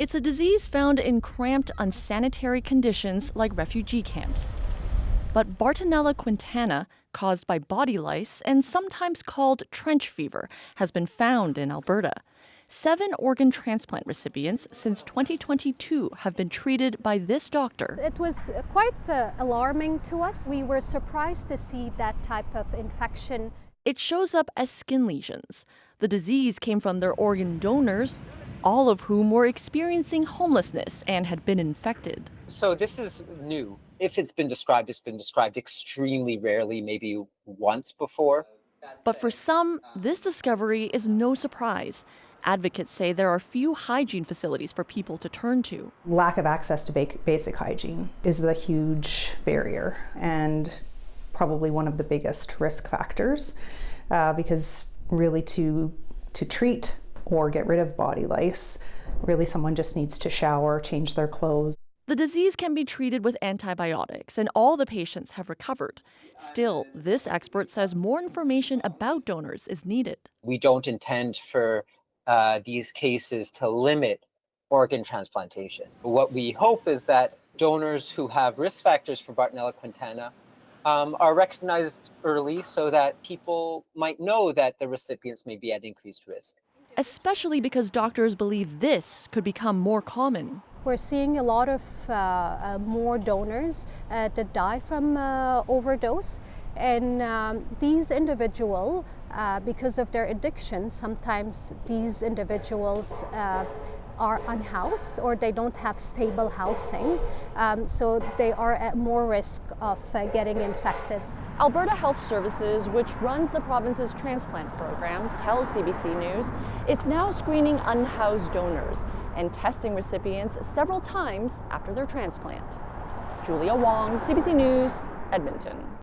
It's a disease found in cramped, unsanitary conditions like refugee camps. But Bartonella Quintana, caused by body lice and sometimes called trench fever, has been found in Alberta. 7 organ transplant recipients since 2022 have been treated by this doctor. It was quite alarming to us. We were surprised to see that type of infection. It shows up as skin lesions. The disease came from their organ donors, all of whom were experiencing homelessness and had been infected. So this is new. If it's been described extremely rarely, maybe once before. But for some, this discovery is no surprise. Advocates say there are few hygiene facilities for people to turn to. Lack of access to basic hygiene is the huge barrier and probably one of the biggest risk factors because really to treat or get rid of body lice, really someone just needs to shower, change their clothes. The disease can be treated with antibiotics, and all the patients have recovered. Still, this expert says more information about donors is needed. We don't intend for these cases to limit organ transplantation. What we hope is that donors who have risk factors for Bartonella Quintana are recognized early so that people might know that the recipients may be at increased risk. Especially because doctors believe this could become more common. We're seeing a lot of more donors that die from overdose. And these individuals, because of their addiction, sometimes these individuals are unhoused or they don't have stable housing. So they are at more risk of getting infected. Alberta Health Services, which runs the province's transplant program, tells CBC News it's now screening unhoused donors and testing recipients several times after their transplant. Julia Wong, CBC News, Edmonton.